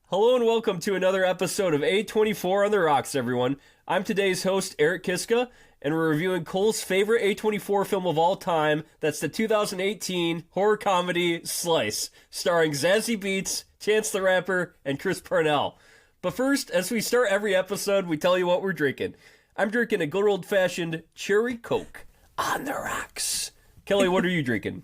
Hello and welcome to another episode of A24 on the Rocks, everyone. I'm today's host, Eric Kiska, and we're reviewing Cole's favorite A24 film of all time. That's the 2018 horror comedy Slice, starring Zazie Beetz, Chance the Rapper, and Chris Parnell. But first, as we start every episode, we tell you what we're drinking. I'm drinking a good old-fashioned cherry Coke on the rocks. Kelly, what are you drinking?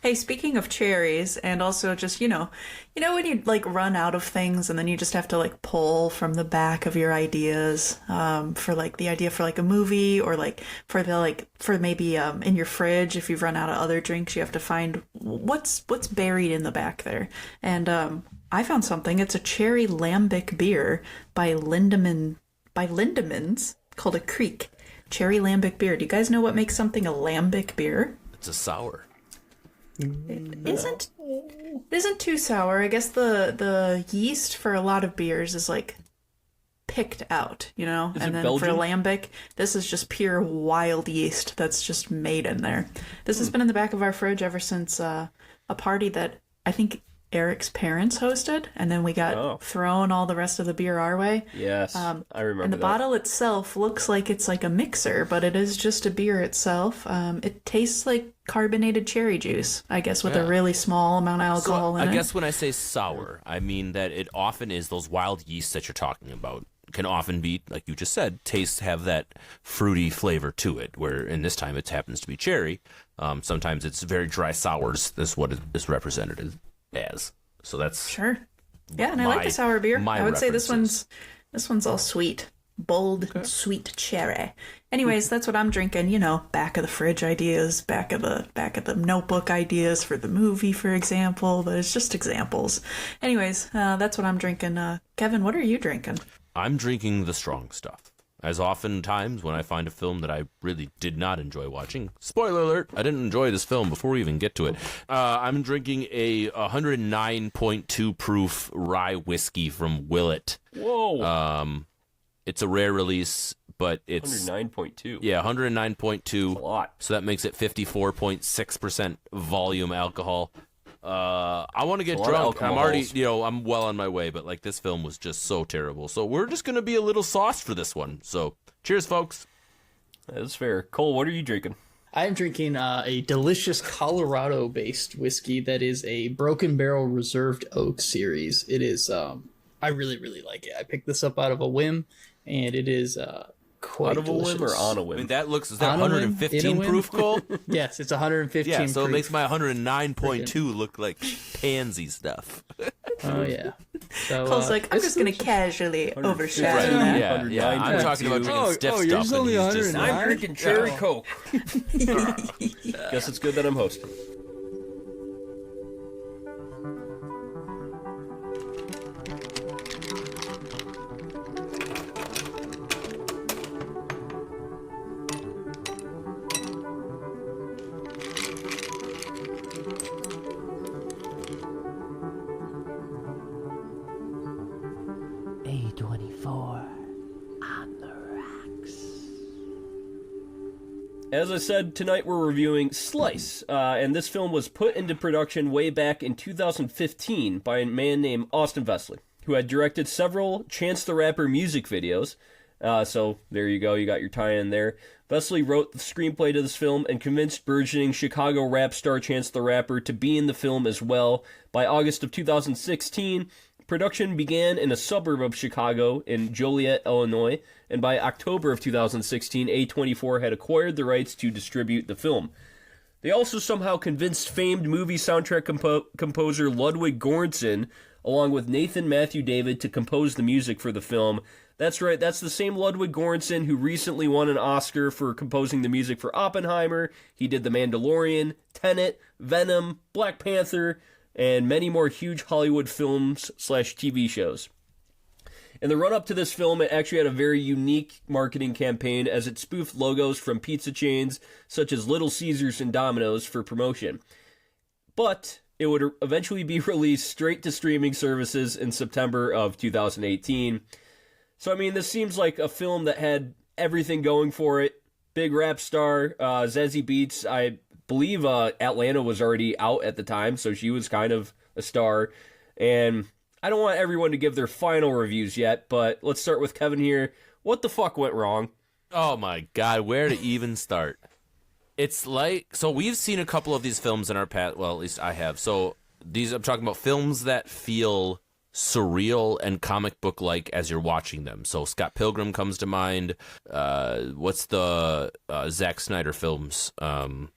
Hey, speaking of cherries, and also just, you know when you like run out of things and then you just have to like pull from the back of your ideas for like the idea for like a movie or like for maybe in your fridge, if you've run out of other drinks, you have to find what's buried in the back there. And I found something. It's a cherry lambic beer by Lindemans called a Creek. Cherry lambic beer. Do you guys know what makes something a lambic beer? It's a sour. It isn't too sour. I guess the yeast for a lot of beers is like picked out, and then Belgian? for lambic, this is just pure wild yeast that's just made in there. This has been in the back of our fridge ever since a party that I think Eric's parents hosted, and then we got thrown all the rest of the beer our way. Yes, I remember And the that. bottle itself looks like it's like a mixer, but it is just a beer itself. It tastes like carbonated cherry juice, I guess, with a really small amount of alcohol in it. I guess when I say sour, I mean that it often is those wild yeasts that you're talking about can often be, like you just said, have that fruity flavor to it, where in this time it happens to be cherry. Sometimes it's very dry sours. That's what it is represented as. So that's Sure. Yeah, and I like the sour beer. I would say this one's all sweet. Bold, sweet cherry. Anyways, that's what I'm drinking, back of the fridge ideas, back of the notebook ideas for the movie, for example, but it's just examples. Anyways, that's what I'm drinking. Kevin, what are you drinking? I'm drinking the strong stuff. As oftentimes when I find a film that I really did not enjoy watching, spoiler alert, I didn't enjoy this film before we even get to it. I'm drinking a 109.2 proof rye whiskey from Willet. Whoa. It's a rare release, but it's 109.2. Yeah, 109.2. That's a lot. So that makes it 54.6% volume alcohol. I want to get drunk. I'm already, I'm well on my way, but like this film was just so terrible. So we're just going to be a little sauced for this one. So cheers, folks. That's fair. Cole, what are you drinking? I'm drinking a delicious Colorado-based whiskey that is a Broken Barrel Reserved Oak series. It is, I really, really like it. I picked this up out of a whim, and it is quite Out of delicious. a whim or on a whim? I mean, is that On a whim, 115 in a whim. proof, Cole? Yes, it's 115 Yeah, so proof. it makes my 109.2 look like pansy stuff. Oh, yeah. So, Cole's like, I'm just going to casually overshadow Right, that. yeah. I'm talking about drinking stiff stuff. yours is only and he's just 109? I'm drinking cherry Coke. Guess it's good that I'm hosting. A24 on the rocks. As I said, tonight we're reviewing Slice, and this film was put into production way back in 2015 by a man named Austin Vesely, who had directed several Chance the Rapper music videos. So there you go, you got your tie-in there. Vesely wrote the screenplay to this film and convinced burgeoning Chicago rap star Chance the Rapper to be in the film as well. By August of 2016, production began in a suburb of Chicago in Joliet, Illinois, and by October of 2016, A24 had acquired the rights to distribute the film. They also somehow convinced famed movie soundtrack composer Ludwig Göransson, along with Nathan Matthew David, to compose the music for the film. That's right, that's the same Ludwig Göransson who recently won an Oscar for composing the music for Oppenheimer. He did The Mandalorian, Tenet, Venom, Black Panther, and many more huge Hollywood films/TV shows. In the run-up to this film, it actually had a very unique marketing campaign as it spoofed logos from pizza chains such as Little Caesars and Domino's for promotion. But it would eventually be released straight to streaming services in September of 2018. So, I mean, this seems like a film that had everything going for it. Big rap star, Zazie Beetz. I believe Atlanta was already out at the time, so she was kind of a star. And I don't want everyone to give their final reviews yet, but let's start with Kevin here. What the fuck went wrong? Oh my God, where to even start? It's like, so we've seen a couple of these films in our past, well, at least I have. So these, I'm talking about films that feel surreal and comic book like as you're watching them. So Scott Pilgrim comes to mind. What's the Zack Snyder films? Someone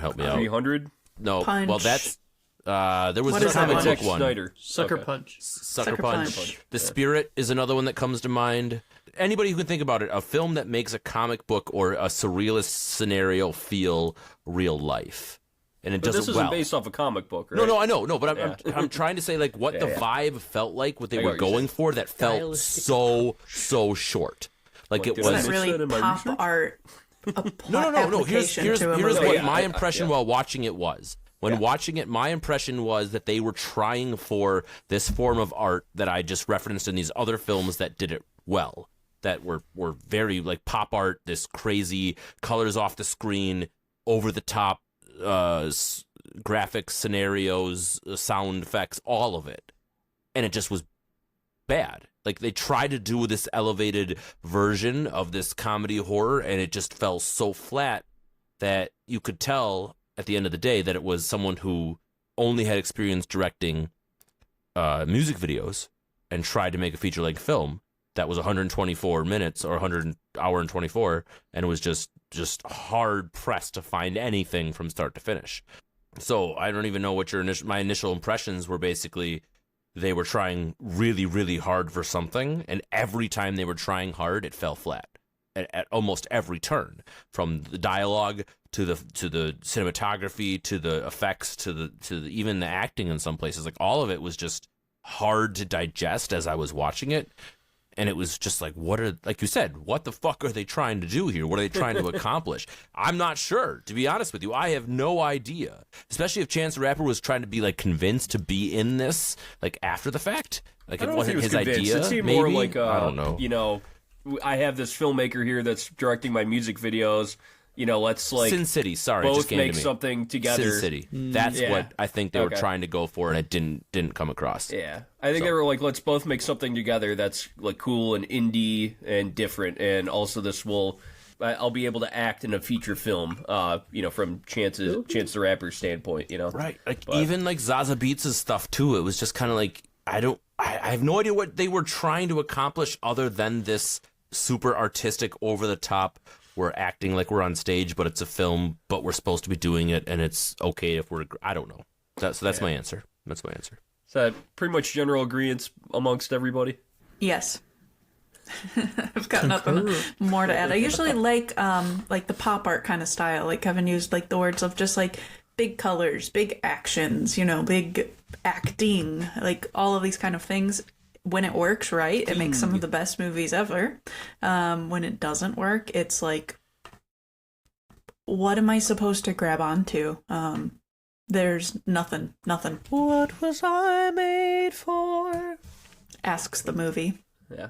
help me out. 300? No, Punch. well that's there was What the is that comic one? book Zack one. Snyder. Sucker Okay. Punch. Sucker Sucker Punch. Punch. The Spirit is another one that comes to mind. Anybody who can think about it, a film that makes a comic book or a surrealist scenario feel real life. And it But does this it isn't well. based off a comic book, right? No, I know, no, but Yeah. I'm trying to say like what the yeah. vibe felt like, what they I were got what you're going for that felt Stylistic so short. Like Like, it did I was. miss That really that in my pop research? art. No. Application Here's to a what movie. Yeah, my I- impression yeah. while watching it was. When watching it, my impression was that they were trying for this form of art that I just referenced in these other films that did it well. That were very like pop art, this crazy colors off the screen, over the top graphics, scenarios, sound effects, all of it. And it just was bad. Like they tried to do this elevated version of this comedy horror, and it just fell so flat that you could tell at the end of the day that it was someone who only had experience directing music videos and tried to make a feature-length film that was 124 minutes or 100 hour and 24, and it was just hard pressed to find anything from start to finish. So I don't even know what my initial impressions were. Basically, they were trying really, really hard for something, and every time they were trying hard, it fell flat at almost every turn, from the dialogue to the cinematography to the effects to the even the acting in some places. Like all of it was just hard to digest as I was watching it. And it was just like, like you said, what the fuck are they trying to do here? What are they trying to accomplish? I'm not sure, to be honest with you. I have no idea. Especially if Chance the Rapper was trying to be like convinced to be in this, like after the fact. Like I it don't know if he wasn't was his convinced. idea. It seemed maybe? more like, I don't know. You know, I have this filmmaker here that's directing my music videos. You know, let's like Sin City, sorry, it both just came make to me. something together. Sin City. That's Yeah. what I think they were Okay. trying to go for, and it didn't come across. Yeah, I think they were like, let's both make something together that's like cool and indie and different, and also this will, I'll be able to act in a feature film. You know, from Chance the Rapper's standpoint. You know, Right. Like even like Zazie Beetz' stuff too. It was just kind of like I have no idea what they were trying to accomplish other than this super artistic, over the top. We're acting like we're on stage, but it's a film, but we're supposed to be doing it, and it's okay if we're. I don't know. That's my answer. That's my answer. so that pretty much general agreement amongst everybody. Yes. I've got nothing more to add. I usually like the pop art kind of style. Like Kevin used like the words of just like big colors, big actions, you know, big acting, like all of these kind of things. When it works right, it makes some of the best movies ever. When it doesn't work, it's like, what am I supposed to grab onto? There's nothing. What was I made for? Asks the movie. Yeah.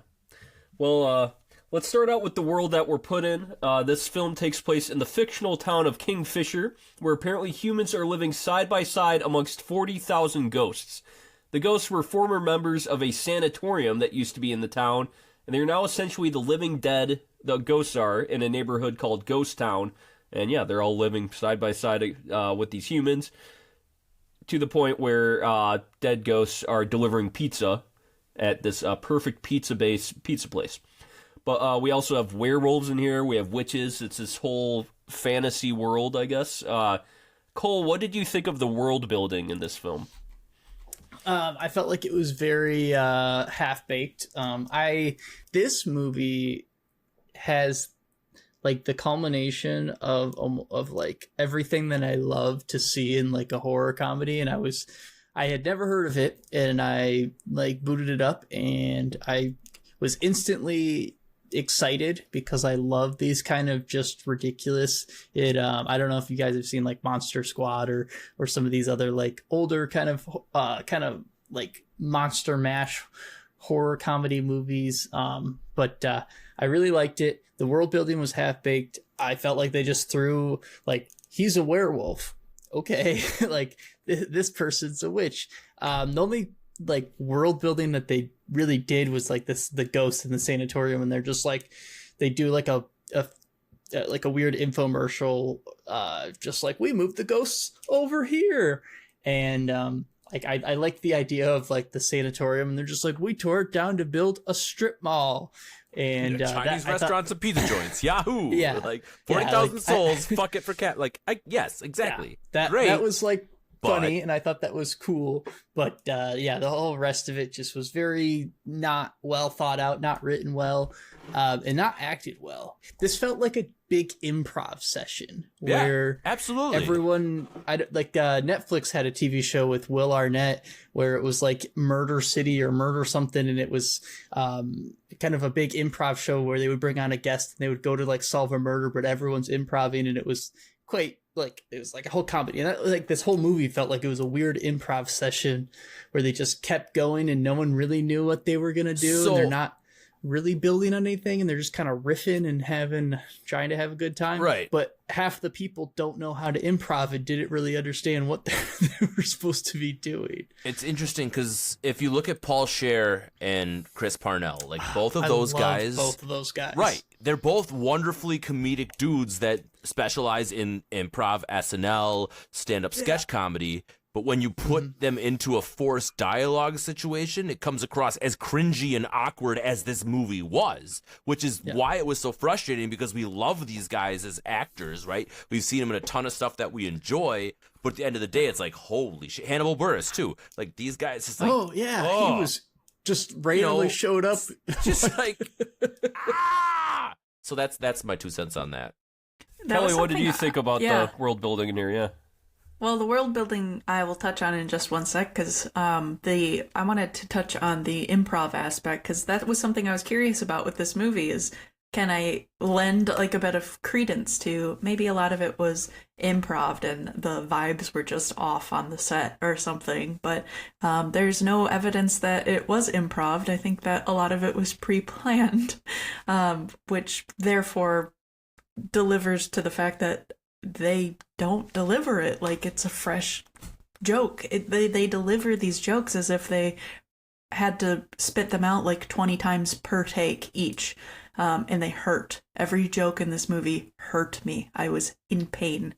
Well, let's start out with the world that we're put in. This film takes place in the fictional town of Kingfisher, where apparently humans are living side by side amongst 40,000 ghosts. The ghosts were former members of a sanatorium that used to be in the town, and they're now essentially the living dead. The ghosts are in a neighborhood called Ghost Town, and yeah, they're all living side by side with these humans, to the point where dead ghosts are delivering pizza at this perfect pizza place. But we also have werewolves in here. We have witches. It's this whole fantasy world, I guess. Cole, what did you think of the world building in this film? I felt like it was very half-baked. This movie has like the culmination of like everything that I love to see in like a horror comedy, and I had never heard of it, and I like booted it up, and I was instantly excited because I love these kind of just ridiculous. I don't know if you guys have seen like Monster Squad or some of these other like older kind of like Monster Mash horror comedy movies, but I really liked it. The world building was half baked. I felt like they just threw like, he's a werewolf, okay. Like this person's a witch. The only like world building that they really did was like the ghosts in the sanatorium, and they're just like they do like a weird infomercial, just like we moved the ghosts over here, and like I like the idea of like the sanatorium, and they're just like we tore it down to build a strip mall. And Chinese restaurants and pizza joints, Yahoo! Yeah, like 40,000 souls. Fuck it for cat. Like, yes, exactly. Yeah, Great. That was like funny, and I thought that was cool. But the whole rest of it just was very not well thought out, not written well, and not acted well. This felt like a big improv session where absolutely everyone, Netflix had a TV show with Will Arnett where it was like Murder City or Murder something, and it was kind of a big improv show where they would bring on a guest and they would go to like solve a murder, but everyone's improvising, and it was quite like it was like a whole comedy. And like this whole movie felt like it was a weird improv session where they just kept going and no one really knew what they were gonna do, and they're not really building on anything, and they're just kind of riffing and trying to have a good time. Right. But half the people don't know how to improv and didn't really understand what they were supposed to be doing. It's interesting because if you look at Paul Scheer and Chris Parnell, like both of those guys, right? They're both wonderfully comedic dudes that specialize in improv, SNL, stand-up sketch comedy. But when you put them into a forced dialogue situation, it comes across as cringy and awkward as this movie was, which is why it was so frustrating, because we love these guys as actors, right? We've seen them in a ton of stuff that we enjoy, but at the end of the day, it's like, holy shit. Hannibal Buress, too. Like, these guys, it's like, he was just randomly showed up. Just like, ah! So that's my 2 cents on that. Kelly, what did you think about the world building in here? Yeah. Well, the world building I will touch on in just one sec, because I wanted to touch on the improv aspect, because that was something I was curious about with this movie is, can I lend like a bit of credence to maybe a lot of it was improv and the vibes were just off on the set or something, but there's no evidence that it was improv. I think that a lot of it was pre-planned, which therefore delivers to the fact that they don't deliver it like it's a fresh joke. They deliver these jokes as if they had to spit them out like 20 times per take each, and they hurt. Every joke in this movie hurt me. I was in pain.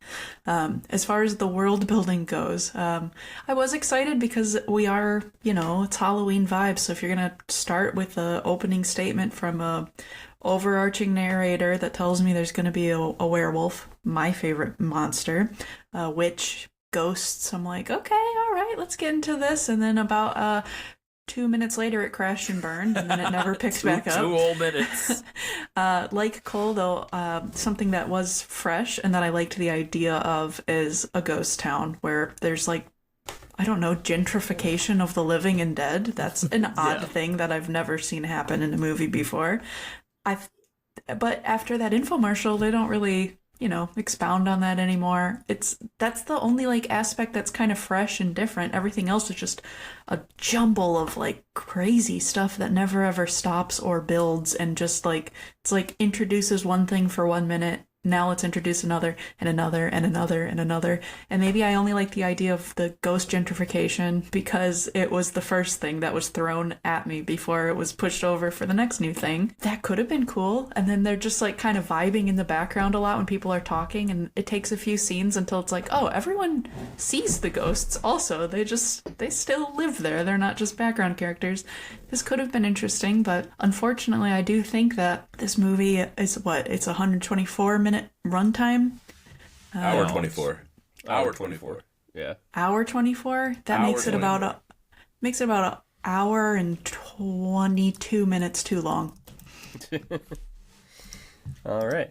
As far as the world building goes, I was excited because we are, it's Halloween vibes. So if you're gonna start with the opening statement from a overarching narrator that tells me there's going to be a werewolf, my favorite monster, witch, ghosts, I'm like, okay, all right, let's get into this. And then about 2 minutes later, it crashed and burned, and then it never picked back up. 2 whole minutes. Like Cole, though, something that was fresh and that I liked the idea of is a ghost town where there's like, I don't know, gentrification of the living and dead. That's an odd thing that I've never seen happen in a movie before. But after that infomercial, they don't really, expound on that anymore. That's the only like aspect that's kind of fresh and different. Everything else is just a jumble of like crazy stuff that never ever stops or builds, and just like it's like introduces one thing for 1 minute. Now let's introduce another and another and another and another. And maybe I only like the idea of the ghost gentrification because it was the first thing that was thrown at me before it was pushed over for the next new thing. That could have been cool. And then they're just like kind of vibing in the background a lot when people are talking. And it takes a few scenes until it's like, oh, everyone sees the ghosts also. They still live there. They're not just background characters. This could have been interesting, but unfortunately I do think that this movie is it's 124-minute runtime. Hour 24. Hour 24. Yeah. Hour 24? That makes it about an hour and 22 minutes too long. All right.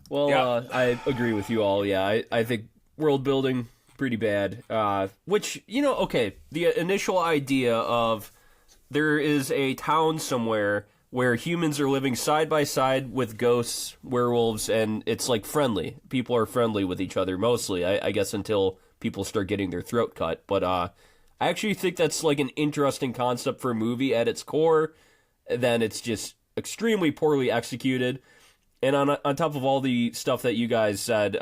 Well, I agree with you all. Yeah, I think world building pretty bad. Which, okay, the initial idea of there is a town somewhere where humans are living side by side with ghosts, werewolves, and it's like friendly. People are friendly with each other mostly, I guess, until people start getting their throat cut. But I actually think that's like an interesting concept for a movie at its core. Then it's just extremely poorly executed. And on top of all the stuff that you guys said,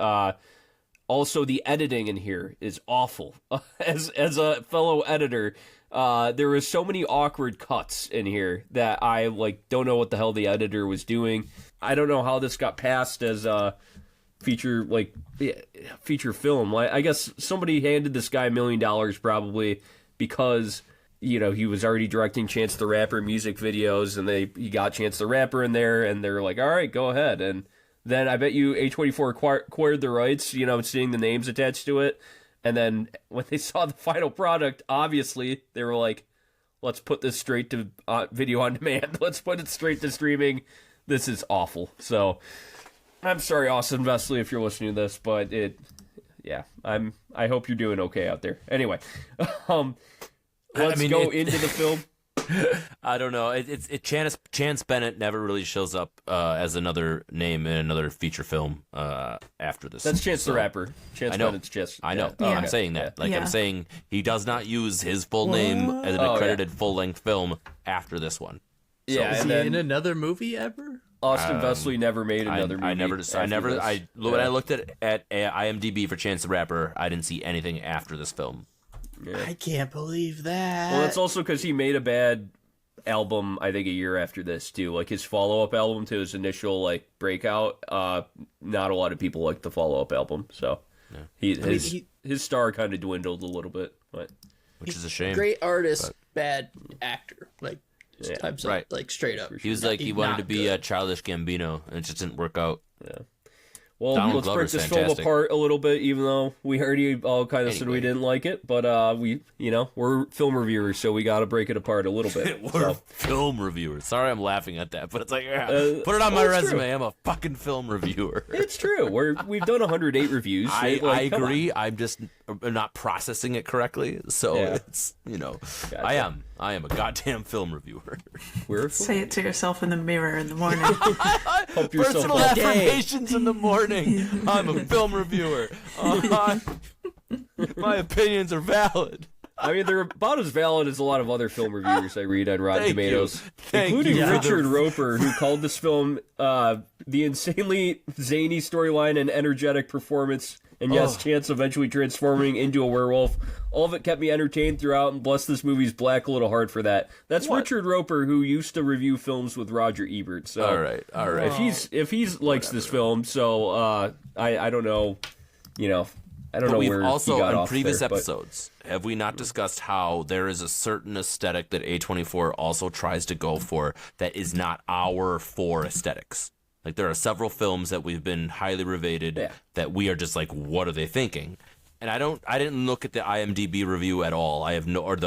also the editing in here is awful. As a fellow editor, There was so many awkward cuts in here that I don't know what the hell the editor was doing. I don't know how this got passed as a feature film. I guess somebody handed this guy $1 million probably because he was already directing Chance the Rapper music videos, and he got Chance the Rapper in there, and they're like, all right, go ahead. And then I bet you A24 acquired the rights, seeing the names attached to it. And then when they saw the final product, obviously, they were like, let's put this straight to video on demand. Let's put it straight to streaming. This is awful. So I'm sorry, Austin Vesely, if you're listening to this, but I hope you're doing okay out there. Anyway, let's go into the film. I don't know. Chance Bennett never really shows up as another name in another feature film after this. That's Chance the Rapper. Chance Bennett's Chance. I know. Yeah. I'm saying that. I'm saying he does not use his full name as an accredited full-length film after this one. So, is he in another movie ever? Austin Vesely never made another movie. When I looked at IMDb for Chance the Rapper, I didn't see anything after this film. Yeah. I can't believe that. Well, that's also because he made a bad album, I think, a year after this, too. His follow-up album to his initial, breakout, not a lot of people liked the follow-up album, so his star kind of dwindled a little bit. Which is a shame. Great artist, bad actor. Types right. Straight up. He was he wanted to be a Childish Gambino, and it just didn't work out. Yeah. Well, Donald let's break this fantastic. film apart a little bit, even though we already all kind of said we didn't like it. But we're film reviewers, so we got to break it apart a little bit. We're film reviewers. Sorry, I'm laughing at that, but it's put it on my resume. True. I'm a fucking film reviewer. It's true. We've done 108 reviews. I agree. I'm just not processing it correctly. So it's gotcha. I am a goddamn film reviewer. Say it to yourself in the mirror in the morning. Personal affirmations in the morning. I'm a film reviewer. My opinions are valid. I mean, they're about as valid as a lot of other film reviewers I read on Rotten Tomatoes, including Richard Roper, who called this film the insanely zany storyline and energetic performance. And yes, Chance eventually transforming into a werewolf. All of it kept me entertained throughout, and bless this movie's black little heart for that. That's Richard Roper, who used to review films with Roger Ebert. So all right. If he likes this film, so I don't know, I don't know where we've also he got in off previous there, episodes have we not discussed how there is a certain aesthetic that A24 also tries to go for that is not our four aesthetics. There are several films that we've been highly revated that we are just what are they thinking? And I didn't look at the IMDb review at all. I have of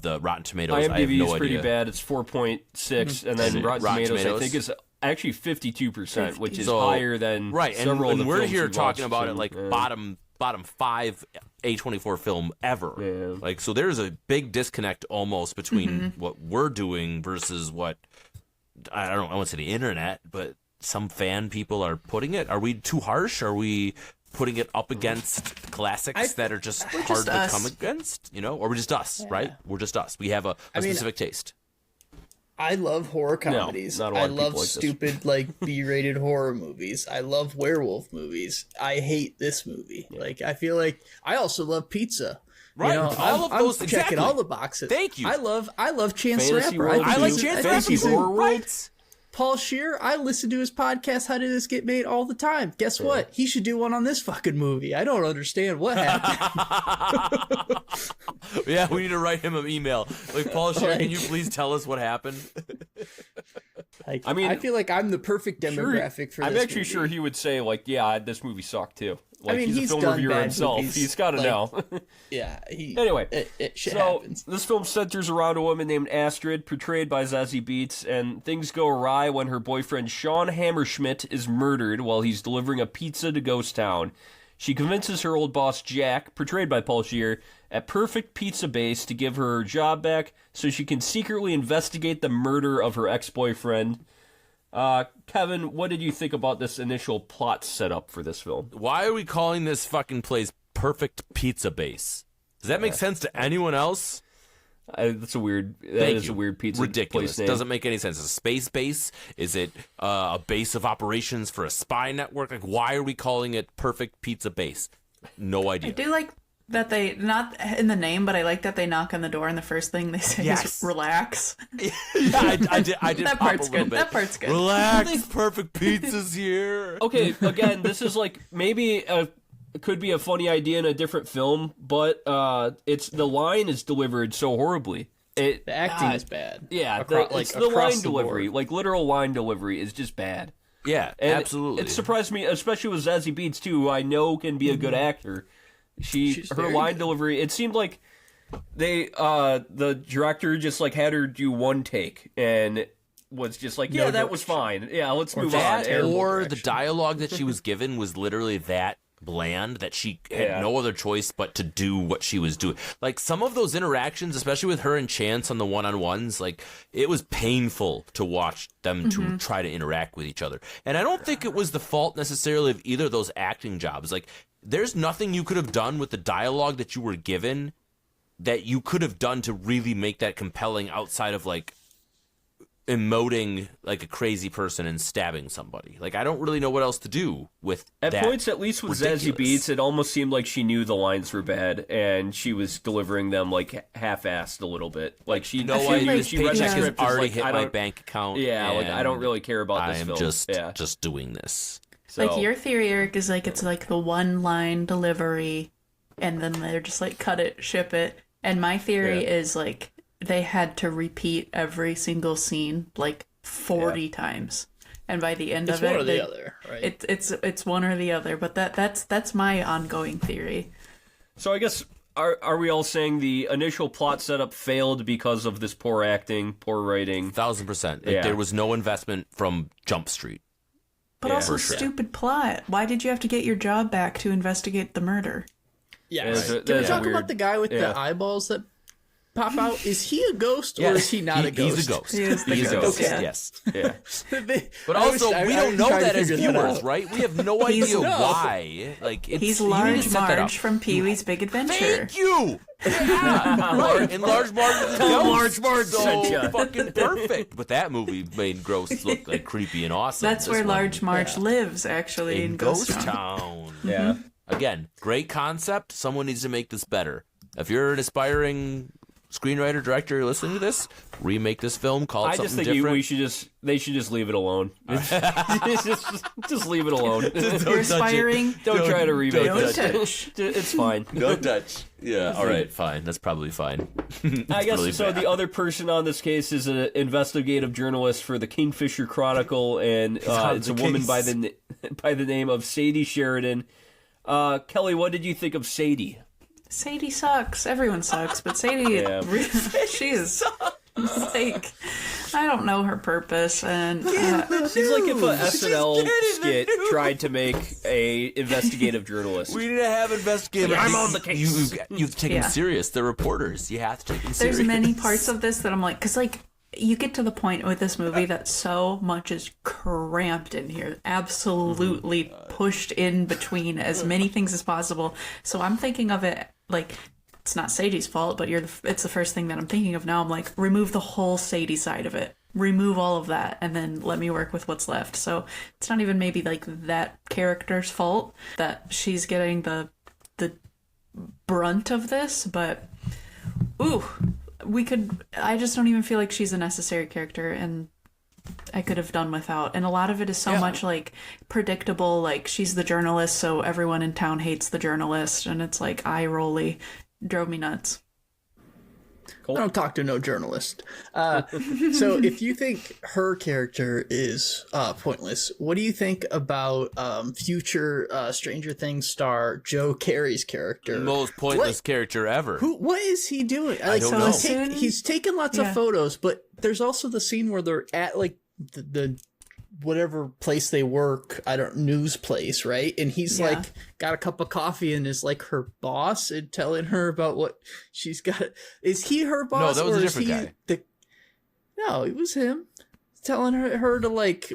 the Rotten Tomatoes. IMDb I have no is pretty idea. bad. It's 4.6, and then Rotten Tomatoes I think is actually 52%, which is higher than several of the and we're films here we've talking watched, about it bottom 5 A24 film ever. Yeah. So there's a big disconnect almost between what we're doing versus what I want to say the internet, but some fan people are putting it. Are we too harsh? Are we putting it up against classics that are just hard to come against? Or we're just us, right? We're just us. We have a specific taste. I love horror comedies. not a lot I of people love like this. stupid B-rated horror movies. I love werewolf movies. I hate this movie. I feel like I also love pizza. Right, all of those I'm checking exactly. all the boxes. Thank you. I love Chance the Fantasy Rapper. World I like too. Chance Fantasy Rapper. Horror World. Right. Paul Scheer, I listen to his podcast, How Did This Get Made, all the time. Guess what? He should do one on this fucking movie. I don't understand what happened. Yeah, we need to write him an email. Paul Scheer, can you please tell us what happened? I feel like I'm the perfect demographic for this I'm actually movie. sure he would say, this movie sucked too. He's a he's film done reviewer bad himself. movies, He's got to know. Yeah. Anyway, shit so happens. this film centers around a woman named Astrid, portrayed by Zazie Beetz, and things go awry when her boyfriend Sean Hammerschmidt is murdered while he's delivering a pizza to Ghost Town. She convinces her old boss Jack, portrayed by Paul Scheer, at Perfect Pizza Base to give her job back so she can secretly investigate the murder of her ex-boyfriend. Kevin, what did you think about this initial plot setup for this film? Why are we calling this fucking place Perfect Pizza Base? Does that make sense to anyone else? That's a weird. That is a weird pizza Ridiculous. place name. Doesn't make any sense. Is it a space base? Is it a base of operations for a spy network? Why are we calling it Perfect Pizza Base? No idea. I do like that they, not in the name, but I like that they knock on the door and the first thing they say is relax. Yeah, I did That pop part's a little good. bit. That part's good. Relax, perfect pizza's here. Okay, again, this is like maybe could be a funny idea in a different film, but it's the line is delivered so horribly. The acting is bad. Yeah, Across the line the delivery, board. like literal line delivery, is just bad. Yeah, And absolutely. It surprised me, especially with Zazie Beetz too, who I know can be a good actor. She's Her very line good. delivery, it seemed like the director just like had her do one take and was just like, yeah, that was fine. Yeah, let's move on. that, And- or the dialogue that she was given was literally that bland that she had no other choice but to do what she was doing. Like some of those interactions, especially with her and Chance on the one-on-ones, like it was painful to watch them to try to interact with each other. And I don't think it was the fault necessarily of either of those acting jobs. Like there's nothing you could have done with the dialogue that you were given that you could have done to really make that compelling outside of like emoting like a crazy person and stabbing somebody. Like I don't really know what else to do with At that. points, at least with Zazie ridiculous. Beetz, it almost seemed like she knew the lines were bad, and she was delivering them like half-assed a little bit. Like she No feel idea. like This she read the paycheck has script as, already like, hit I my don't- bank account. Yeah, like I don't and really care about this I'm film. just doing this. So, Like your theory, Eric, is like it's like the one line delivery, and then they're just like cut it, ship it. And my theory is like they had to repeat every single scene like 40 times, and by the end It's of it, one or the other, right? it's one or the other. But that's my ongoing theory. So I guess are we all saying the initial plot setup failed because of this poor acting, poor writing? 1000%. Like, Yeah. there was no investment from Jump Street. But Yeah, also for sure. stupid plot. Why did you have to get your job back to investigate the murder? Yeah. That's Can we a talk weird- about the guy with yeah. the eyeballs that pop out? Is he a ghost Yeah. or is he not a ghost? He's a ghost. He is the He's a ghost, ghost. yeah. Yes. Yeah. But also, we don't know that as viewers, Right? right? We have no He's- idea No. why. Like it's, He's you need to Large set that up. Marge from Pee-wee's Big Adventure. Thank you. Yeah, right. And Large Marge is a ghost. Large Marge so sent ya. fucking perfect. But that movie made ghosts look like creepy and awesome. That's This where one, Large Marge lives, actually, in Ghost Town. Town. Yeah. Again, great concept. Someone needs to make this better. If you're an aspiring screenwriter, director listening to this, remake this film, call it I something just think different. they should just leave it alone. just leave it alone. You're aspiring. Don't try to remake Don't it. touch. It's fine. No Dutch. Yeah, all right, fine. That's probably fine. I guess really so. bad. The other person on this case is an investigative journalist for the Kingfisher Chronicle, and it's a woman by the name of Sadie Sheridan. Kelly, what did you think of Sadie? Sadie sucks. Everyone sucks, but Sadie, Yeah. she is like, I don't know her purpose, and She's like if a SNL skit tried to make a investigative journalist. We need to have investigators. I'm on the case. You've taken Yeah. them serious. They're reporters. You have to take them serious. there's many parts of this that I'm like, because like you get to the point with this movie that so much is cramped in here, absolutely pushed in between as many things as possible. So I'm thinking of it like it's not Sadie's fault, but it's the first thing that I'm thinking of now. I'm like, remove the whole Sadie side of it, remove all of that, and then let me work with what's left. So it's not even maybe like that character's fault that she's getting the brunt of this, but ooh. I just don't even feel like she's a necessary character, and I could have done without. And a lot of it is so much like predictable, like she's the journalist, so everyone in town hates the journalist, and it's like eye-rolly. Drove me nuts. I don't talk to no journalist. So if you think her character is pointless, what do you think about future Stranger Things star Joe Carey's character? Most pointless character ever. What is he doing? Like, don't know. He's taken lots of photos, but there's also the scene where they're at like the whatever place they work, news place, right? And he's like got a cup of coffee and is like her boss and telling her about what she's got. Is he her boss? No, that was or a is different he guy. No, it was him telling her to like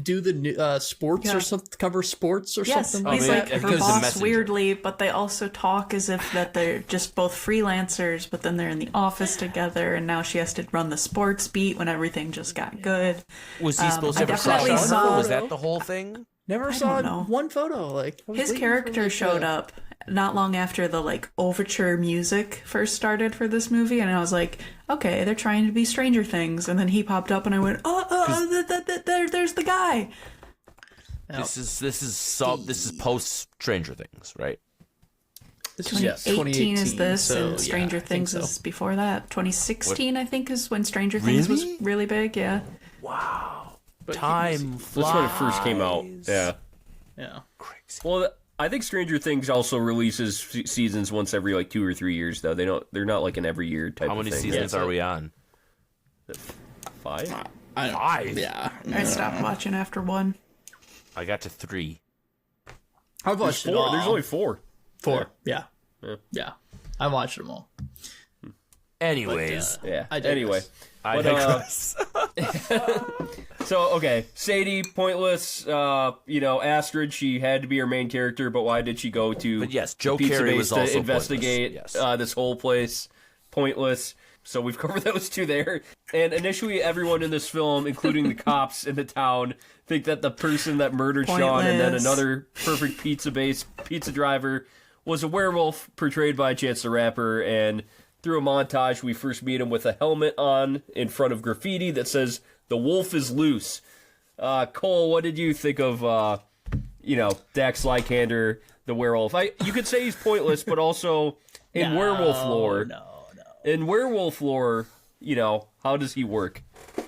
do the sports or something, cover sports or Yes, something he's like like that. her Because the boss messenger. weirdly, but they also talk as if that they're just both freelancers, but then they're in the office together, and now she has to run the sports beat when everything just got good. Was he supposed I to ever definitely saw? saw- Was that the whole thing? Never saw know. one photo. Like I was His waiting for, character like, showed up not long after the like overture music first started for this movie, and I was like, okay, they're trying to be Stranger Things, and then he popped up, and I went, there's the guy. This is post Stranger Things, right? This 2018 is this, so, and Stranger yeah, I Things think so. is before that. 2016, I think, is when Stranger Things was really big. Yeah. Wow. But Time flies. That's when it first came out. Yeah. Yeah. Crazy. Well, I think Stranger Things also releases seasons once every like 2 or 3 years, though. They're not like an every year type How of many thing. seasons are we on? 5? Five? Yeah. I stopped watching after 1. I got to 3. I've watched it 4. all. There's only 4. 4. Yeah. Yeah. Yeah. I watched them all. Anyways. Yeah. I digress. Anyway. I digress. So, okay. Sadie, pointless. Astrid, she had to be her main character, but why did she go to But yes, Joe the pizza Carey base was to also investigate pointless, yes. this whole place? Pointless. So we've covered those two there. And initially, everyone in this film, including the cops in the town, think that the person that murdered Sean and then Pointless. another perfect pizza driver was a werewolf portrayed by Chance the Rapper. And through a montage, we first meet him with a helmet on in front of graffiti that says, "The wolf is loose." Cole, what did you think of, Dax Lycander, the werewolf? You could say he's pointless, but also in werewolf lore. No. In werewolf lore, how does he work?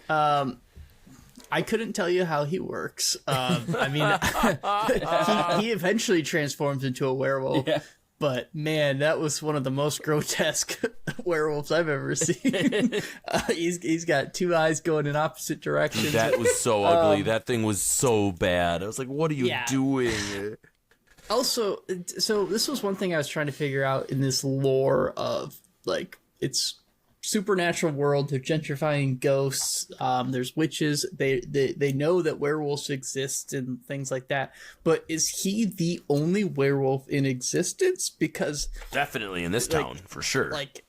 I couldn't tell you how he works. I mean, he eventually transforms into a werewolf. Yeah. But man, that was one of the most grotesque werewolves I've ever seen. He's got 2 eyes going in opposite directions. That was so ugly. That thing was so bad. I was like, what are you doing? Also, so this was one thing I was trying to figure out in this lore of, like, it's supernatural world. They're gentrifying ghosts. There's witches. They know that werewolves exist and things like that. But is he the only werewolf in existence? Because Definitely in this town, for sure. like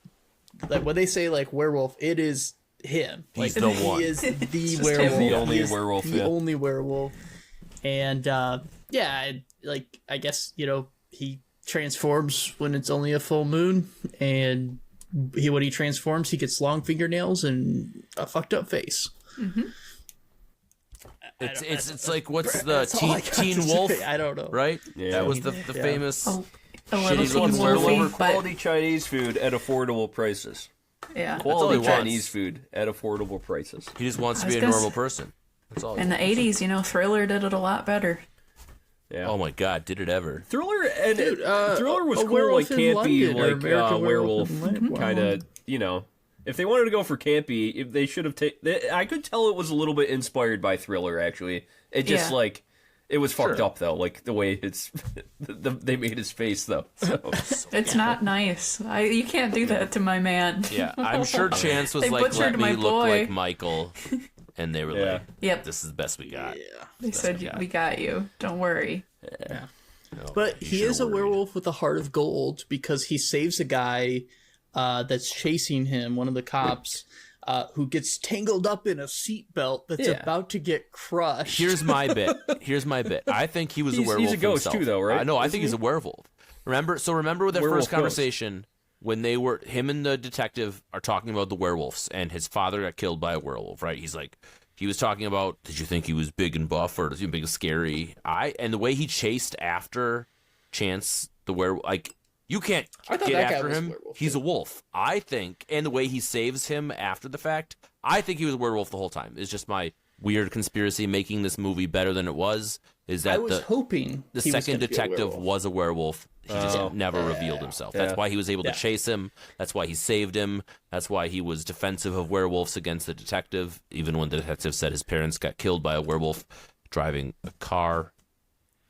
when they say like werewolf, it is him. He's like, the one. He is the him, werewolf. the only He is werewolf, The yeah. only werewolf. And I guess he transforms when it's only a full moon, and when he transforms, he gets long fingernails and a fucked up face. It's like, what's the That's all I got Teen to say. Wolf? I don't know. Right? Yeah. That was the famous. A little Shitty Teen looking Wolfie, werewolf. but Quality Chinese food at affordable prices. yeah. all Quality he wants. Chinese food at affordable prices. He just wants to I be was a gonna normal say- person. That's all. In the 80s, Thriller did it a lot better. Yeah. Oh my god, did it ever? Thriller and Thriller was A cool, Werewolf like in campy, London, or like American werewolf Werewolf in London. kind of. If they wanted to go for campy, if they should have taken. I could tell it was a little bit inspired by Thriller. Actually, it just Yeah. it was fucked up though, like the way they made his face though. So. It's not nice. You can't do that to my man. Yeah, I'm sure Chance was They like, butchered "Let me my look boy." like Michael," and they were Yeah. like, Yep. "This is the best we got." They said, we got you. Don't worry. No, But you he should've is a worried. werewolf with a heart of gold because he saves a guy that's chasing him, one of the cops, who gets tangled up in a seatbelt that's Yeah. about to get crushed. Here's my bit. I think he was a He's a werewolf ghost himself. too, though, right? No, I Isn't think he's he? a werewolf. Remember with their Werewolf first conversation when him and the detective are talking about the werewolves, and his father got killed by a werewolf, right? He was talking about, did you think he was big and buff or was he big and scary? And the way he chased after Chance, the werewolf, like, you can't I thought get that guy after was a him. werewolf, He's too. a wolf. I think, and the way he saves him after the fact, I think he was a werewolf the whole time. It's just my weird conspiracy making this movie better than it was, is I that was hoping the he was second gonna be a detective werewolf. was a werewolf. He just never revealed himself. That's Yeah. why he was able Yeah. to chase him. That's why he saved him. That's why he was defensive of werewolves against the detective, even when the detective said his parents got killed by a werewolf driving a car.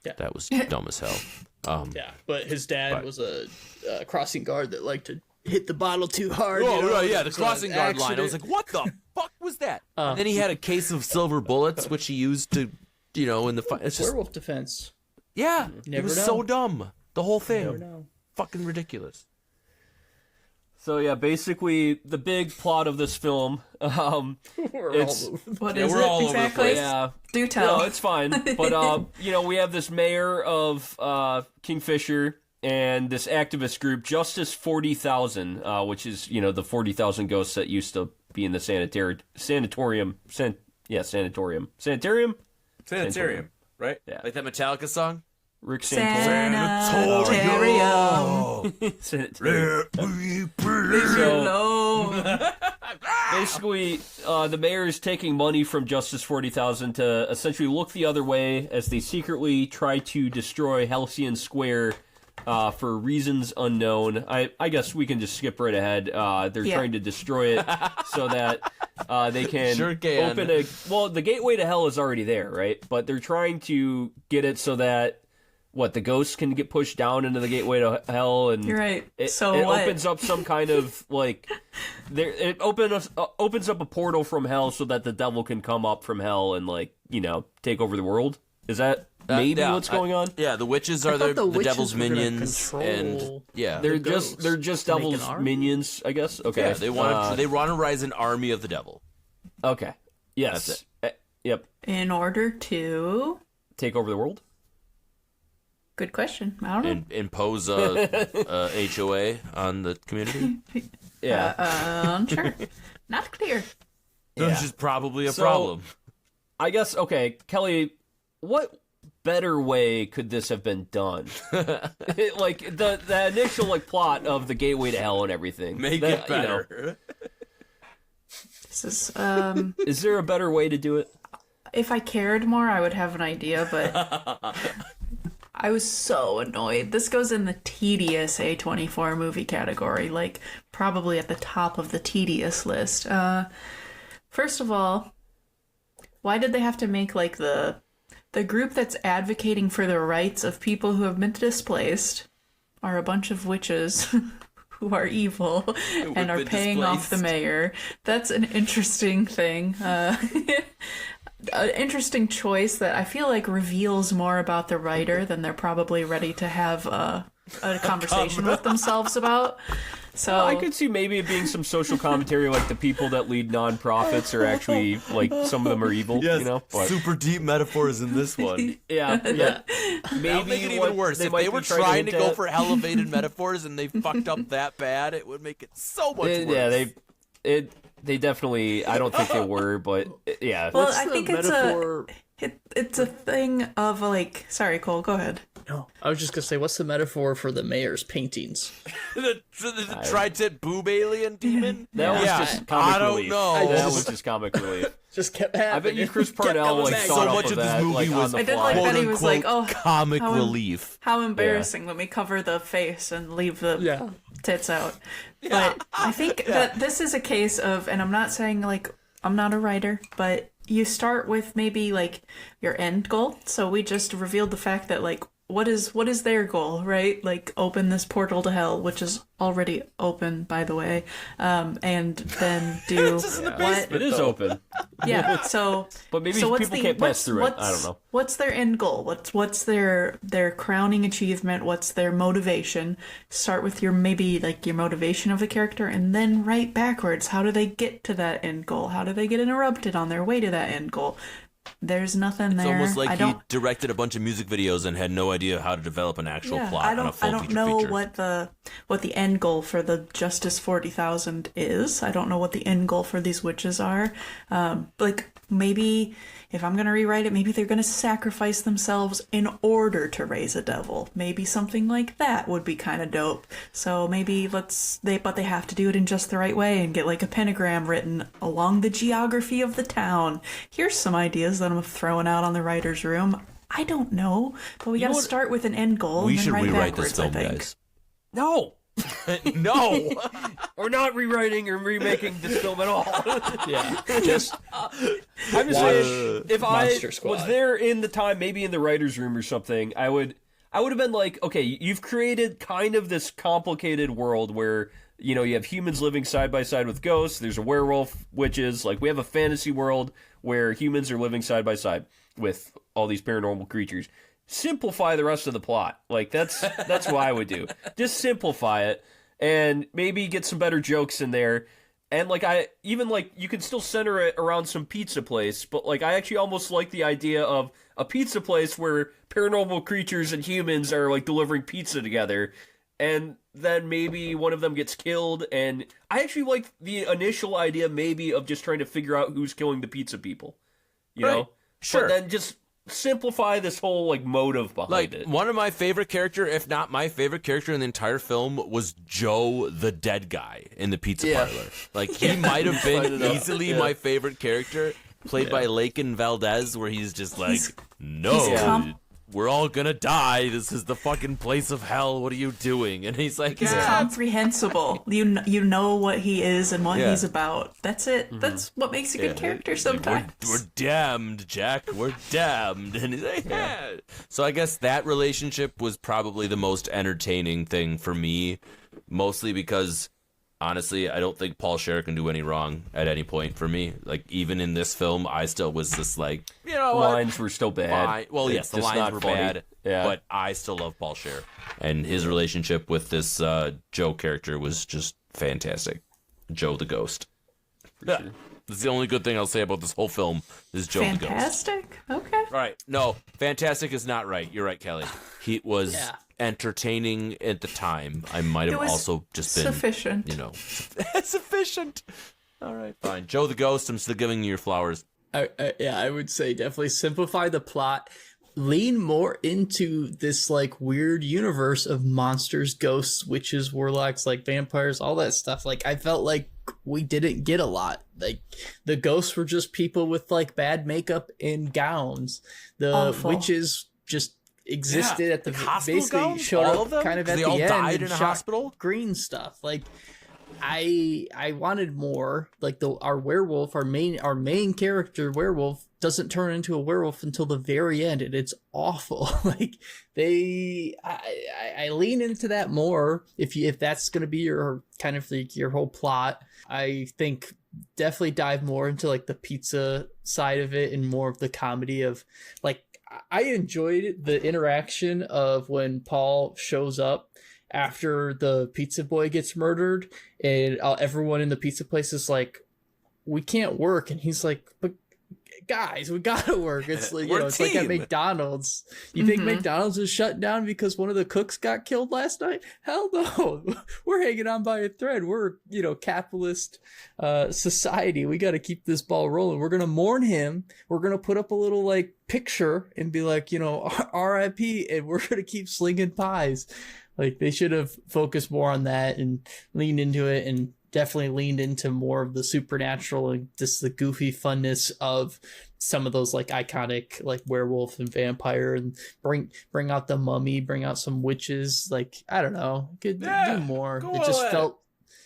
Yeah. That was dumb as hell. Yeah, but his dad But- was a crossing guard that liked to hit the bottle too hard. Oh, right, yeah, It the was an crossing guard line. I was accident. like, what the fuck was that? And then he had a case of silver bullets, which he used to, in the fight. It's just, werewolf defense. yeah, it Never was know. so dumb. The whole thing. Never know. Fucking ridiculous. So yeah, basically the big plot of this film. We're all It's- moving. What Yeah, is we're all it over the exactly? place. Yeah. Do tell. No, it's fine. But we have this mayor of Kingfisher, and this activist group, Justice 40,000, which is, the 40,000 ghosts that used to be in the sanitarium, right? Yeah. Like that Metallica song? Rick Santorum. So, basically, the mayor is taking money from Justice 40,000 to essentially look the other way as they secretly try to destroy Halcyon Square for reasons unknown. I guess we can just skip right ahead. They're trying to destroy it so that they can, open a... Well, the gateway to hell is already there, right? But they're trying to get it so that the ghosts can get pushed down into the gateway to hell, and you're right. It what? opens up some kind of it opens up a portal from hell so that the devil can come up from hell and take over the world. Is that maybe what's going on? Yeah, the witches are the devil's minions, and they're just devil's minions, I guess. Okay, yeah, they want to rise an army of the devil. Okay, yes, that's it. Yep. In order to take over the world. Good question. I don't know. And impose a HOA on the community? Yeah. Sure. Not clear. Which is probably a problem. I guess, okay, Kelly, what better way could this have been done? The initial plot of the gateway to hell and everything. Make it better. This is Is there a better way to do it? If I cared more, I would have an idea, but I was so annoyed. This goes in the tedious A24 movie category, probably at the top of the tedious list. First of all, why did they have to make the group that's advocating for the rights of people who have been displaced are a bunch of witches who are evil and are paying off the mayor? That's an interesting thing. An interesting choice that I feel reveals more about the writer than they're probably ready to have a conversation with themselves about. So I could see maybe it being some social commentary, the people that lead nonprofits are actually some of them are evil. Yes, But, super deep metaphors in this one. yeah. Maybe Maybe make it even worse. If they were trying to go for elevated metaphors and they fucked up that bad, it would make it so much worse. Yeah, they definitely. I don't think they were, but yeah. Well, I think it's a thing of Sorry, Cole. Go ahead. No, I was just gonna say, what's the metaphor for the mayor's paintings? the tri-tit boob alien demon? That was just comic relief. know. That was just comic relief. Just kept happening. I bet you Chris Parnell back. thought So up much of of this that, movie on was the I did fly. like that he was comic how relief. How embarrassing. Let me cover the face and leave the tits out. But I think that this is a case of, and I'm not saying I'm not a writer, but you start with maybe your end goal. So we just revealed the fact that what is their goal, right? Open this portal to hell, which is already open, by the way, and then do what? It is open. Yeah. So, But maybe so people can't pass through it. I don't know. What's their end goal? What's their crowning achievement? What's their motivation? Start with your your motivation of the character, and then write backwards. How do they get to that end goal? How do they get interrupted on their way to that end goal? There's nothing there. It's almost like he directed a bunch of music videos and had no idea how to develop an actual plot on a full feature. I don't know what the end goal for the Justice 40,000 is. I don't know what the end goal for these witches are. Maybe if I'm going to rewrite it, maybe they're going to sacrifice themselves in order to raise a devil. Maybe something like that would be kind of dope. So maybe but they have to do it in just the right way and get a pentagram written along the geography of the town. Here's some ideas that I'm throwing out on the writer's room. I don't know, but we got to start with an end goal. We and then should write rewrite backwards, this film, I think. guys. No. No. We're not rewriting or remaking this film at all. Yeah. I'm just saying, if I Monster Squad. was there in the time, maybe in the writer's room or something, I would have been okay, you've created kind of this complicated world where, you have humans living side by side with ghosts, there's a werewolf, witches, we have a fantasy world where humans are living side by side with all these paranormal creatures. Simplify the rest of the plot. That's what I would do. Just simplify it and maybe get some better jokes in there. And, like, you can still center it around some pizza place, but, like, I actually almost like the idea of a pizza place where paranormal creatures and humans are, like, delivering pizza together, and then maybe one of them gets killed, and I actually like the initial idea, maybe, of just trying to figure out who's killing the pizza people, you know? Sure. But then just simplify this whole, like, motive behind it. One of my favorite character, if not my favorite character in the entire film, was Joe, the dead guy in the pizza parlor. Like, he might have been easily my favorite character, played by Laken Valdez, where he's just like, we're all gonna die. This is the fucking place of hell. What are you doing? And he's like, he's comprehensible. You know what he is and what he's about. That's it. That's what makes a good character sometimes. We're damned, Jack. We're damned. And he's like, So I guess that relationship was probably the most entertaining thing for me, mostly because, honestly, I don't think Paul Scheer can do any wrong at any point for me. Like, even in this film, I still was just like, you know what? Lines were still bad. Fine. Well, yes, the lines were bad, but I still love Paul Scheer. And his relationship with this Joe character was just fantastic. Joe the Ghost. For sure. That's the only good thing I'll say about this whole film is Joe the Ghost. Fantastic? Okay. Right. No, fantastic is not right. You're right, Kelly. He was entertaining at the time. I might have also just been sufficient. You know, sufficient. All right, fine. Joe the Ghost, I'm still giving you your flowers. I would say definitely simplify the plot. Lean more into this like weird universe of monsters, ghosts, witches, warlocks, like vampires, all that stuff. Like I felt like we didn't get a lot. Like the ghosts were just people with like bad makeup and gowns. The witches just existed at the basically gowns? showed all up of them? kind of at they the all end died and in a shot hospital. Green stuff. Like I wanted more. Like our werewolf, our main character werewolf doesn't turn into a werewolf until the very end, and it's awful. Like I lean into that more if that's going to be your kind of like your whole plot. I think definitely dive more into like the pizza side of it and more of the comedy of like I enjoyed the interaction of when Paul shows up after the pizza boy gets murdered and everyone in the pizza place is like, we can't work. And he's like, but guys, we gotta work. It's like, it's like at McDonald's. You think McDonald's is shut down because one of the cooks got killed last night? Hell no. We're hanging on by a thread. We're, capitalist society. We got to keep this ball rolling. We're going to mourn him. We're going to put up a little like picture and be like, RIP, and we're going to keep slinging pies. Like they should have focused more on that and leaned into it, and definitely leaned into more of the supernatural and just the goofy funness of some of those like iconic like werewolf and vampire, and bring out the mummy, bring out some witches. Like I don't know, could do more. It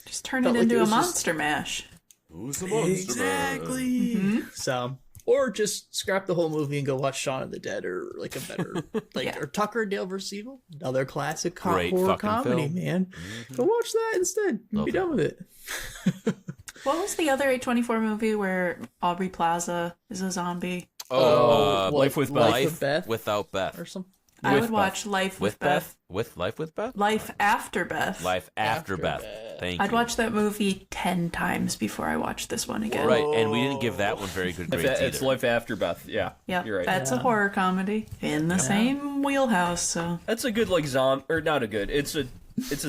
just turn it into a monster mash. Who's the monster? Exactly. So. Or just scrap the whole movie and go watch Shaun of the Dead, or like a better, or Tucker and Dale vs. Evil, another classic horror comedy, film. Man. Go watch that instead. Be done with it. What was the other A24 movie where Aubrey Plaza is a zombie? Life with Beth. Life Without Beth. Or something. I would watch Life with Beth. Life with Beth? Life After Beth. Life After Beth. Thank you. I'd watch that movie 10 times before I watched this one again. Right, and we didn't give that one very good grades either. It's Life After Beth, yeah. You're right. That's a horror comedy in the same wheelhouse, so. That's a good, like, or not a good, it's a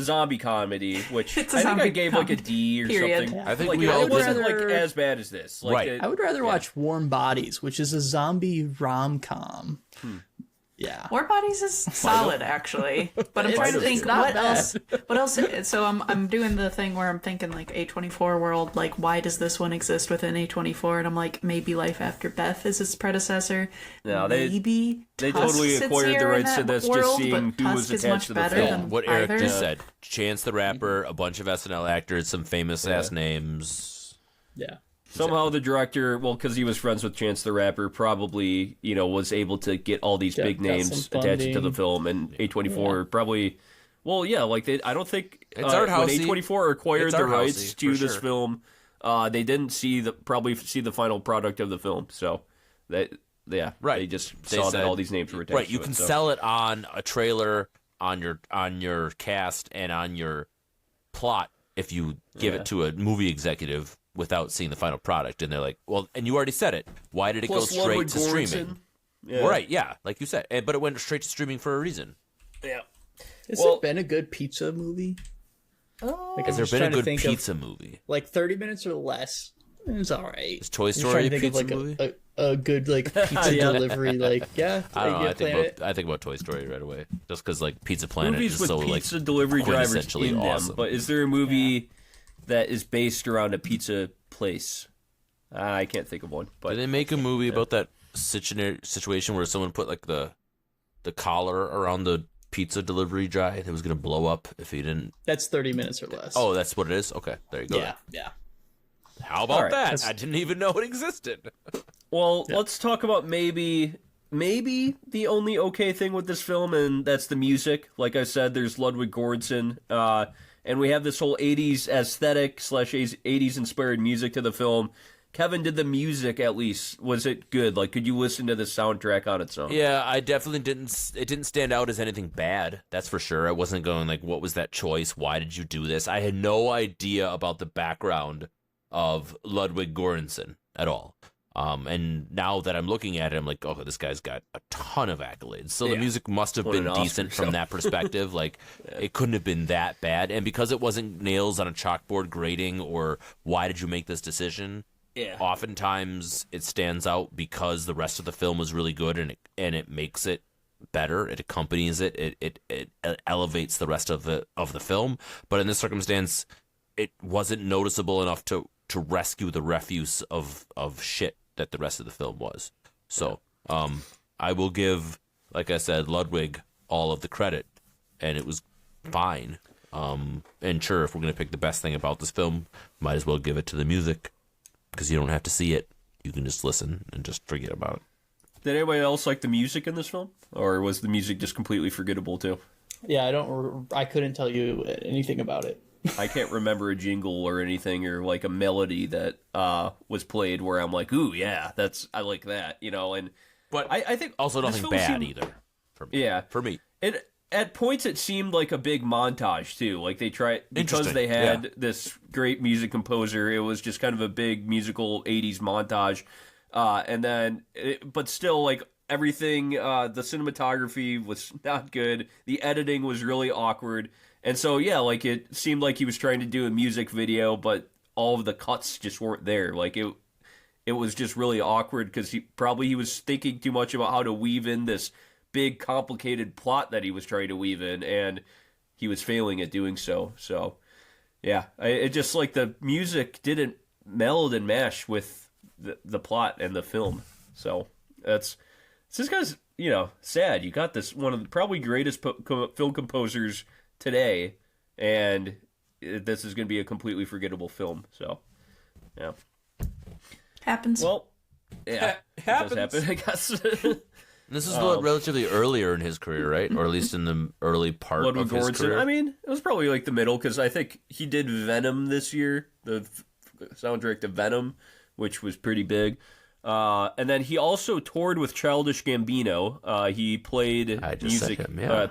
zombie comedy, which I think I gave, like, a D or something. I think like, we all it wasn't, did. like, as bad as this. Like, right. I would rather watch Warm Bodies, which is a zombie rom-com. Yeah. War Bodies is solid, actually. But I'm trying to think what else. So I'm doing the thing where I'm thinking like A24 world. Like, why does this one exist within A24? And I'm like, maybe Life After Beth is its predecessor. No, maybe they Tusk totally acquired sits the here in rights to that this, world, just seeing but who Tusk was is attached much to the better film. than What Eric either. just said. Chance the Rapper, a bunch of SNL actors, some famous ass names. Yeah. Somehow the director, well, because he was friends with Chance the Rapper, probably, was able to get all these big names attached to the film, and A24 probably, I don't think It's art when housey. A24 acquired the rights housey, to for this sure. film, they didn't probably see the final product of the film, so they just saw that all these names were attached. Right, you to can it, so. sell it on a trailer, on your cast, and on your plot if you give it to a movie executive without seeing the final product, and they're like, well, and you already said it. Why did it go straight to streaming? Yeah. Right, yeah, like you said. But it went straight to streaming for a reason. Yeah. Has there been a good pizza movie? Has there been a good pizza movie? Like 30 minutes or less. It's all right. Is Toy Story a pizza movie? A good like pizza delivery, like I don't know. I think about Toy Story right away, just because like Pizza Planet Movies is with so pizza like delivery drivers quintessentially in awesome. them. But is there a movie that is based around a pizza place? I can't think of one. But did they make a movie about that situation where someone put like the collar around the pizza delivery guy that was going to blow up if he didn't? That's 30 minutes or less. Oh, that's what it is? Okay, there you go. Yeah. How about right, that? I didn't even know it existed. Well, let's talk about maybe the only okay thing with this film, and that's the music. Like I said, there's Ludwig Göransson, and we have this whole 80s aesthetic / 80s inspired music to the film. Kevin, did the music at least, was it good? Like, could you listen to the soundtrack on its own? Yeah, I definitely didn't. It didn't stand out as anything bad. That's for sure. I wasn't going like, what was that choice? Why did you do this? I had no idea about the background of Ludwig Göransson at all. And now that I'm looking at it, I'm like, oh, this guy's got a ton of accolades. So the music must have been decent from that perspective. Like, it couldn't have been that bad. And because it wasn't nails on a chalkboard grading or why did you make this decision, oftentimes it stands out because the rest of the film was really good, and it makes it better. It accompanies it. It elevates the rest of the film. But in this circumstance, it wasn't noticeable enough to rescue the refuse of shit that the rest of the film was. So I will give, like I said, Ludwig all of the credit, and it was fine. And sure, if we're going to pick the best thing about this film, might as well give it to the music, because you don't have to see it. You can just listen and just forget about it. Did anybody else like the music in this film? Or was the music just completely forgettable too? Yeah, I couldn't tell you anything about it. I can't remember a jingle or anything, or like a melody that was played where I'm like, ooh, yeah, I like that, and but I think also nothing bad either for me. Yeah, for me. At points it seemed like a big montage too. Like they tried, because they had this great music composer. It was just kind of a big musical 80s montage, and then but still, like, everything, the cinematography was not good. The editing was really awkward. And so, yeah, like, it seemed like he was trying to do a music video, but all of the cuts just weren't there. Like, it was just really awkward, because he was thinking too much about how to weave in this big, complicated plot that he was trying to weave in, and he was failing at doing so. So, yeah, it just, like, the music didn't meld and mesh with the plot and the film. So, this guy's, sad. You got this, one of the probably greatest film composers today, and this is going to be a completely forgettable film. So, yeah, happens. Well, yeah, it does happen, I guess. This is relatively earlier in his career, right? Or at least in the early part of his career. I mean, it was probably like the middle, because I think he did Venom this year, the soundtrack to Venom, which was pretty big. And then he also toured with Childish Gambino. He played music,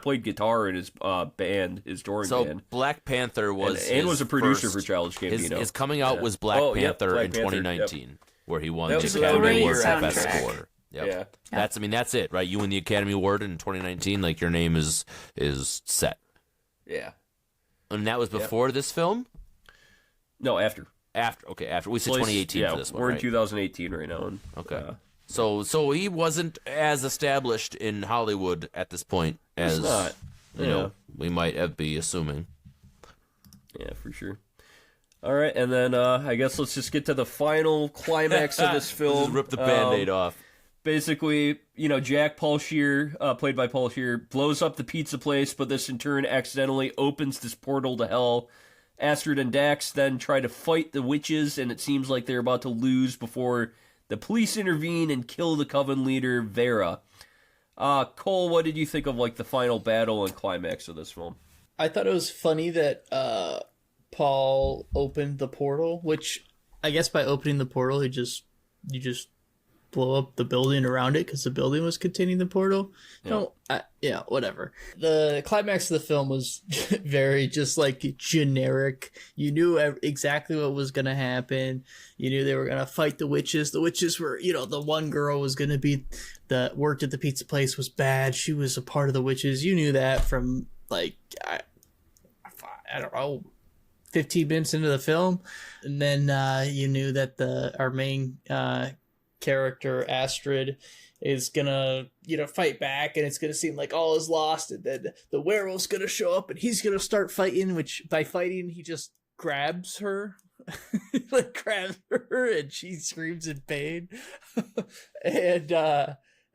played guitar in his band, his touring band. So Black Panther was and was a producer for Childish Gambino. His coming out was Black Panther in 2019, where he won the Academy Award for Best Score. Yep. Yeah, that's it, right? You win the Academy Award in 2019, like, your name is set. Yeah, and that was before this film. No, after. After we said 2018 for this one. We're in right? 2018 right now. And, okay, so he wasn't as established in Hollywood at this point as we might be assuming. Yeah, for sure. All right, and then I guess let's just get to the final climax of this film. Just rip the Band-Aid off. Basically, Jack Paul Scheer, played by Paul Scheer, blows up the pizza place, but this in turn accidentally opens this portal to hell. Astrid and Dax then try to fight the witches, and it seems like they're about to lose before the police intervene and kill the Coven leader, Vera. Cole, what did you think of, like, the final battle and climax of this film? I thought it was funny that Paul opened the portal, which I guess by opening the portal, you just blow up the building around it because the building was containing the portal. Yeah, whatever. The climax of the film was very just like generic. You knew exactly what was going to happen. You knew they were going to fight the witches. The witches were, the one girl was going to be that worked at the pizza place was bad. She was a part of the witches. You knew that from like, I don't know, 15 minutes into the film. And then you knew that our main character, Astrid, is gonna, fight back, and it's gonna seem like all is lost, and then the werewolf's gonna show up, and he's gonna start fighting, which by fighting, he just grabs her, and she screams in pain.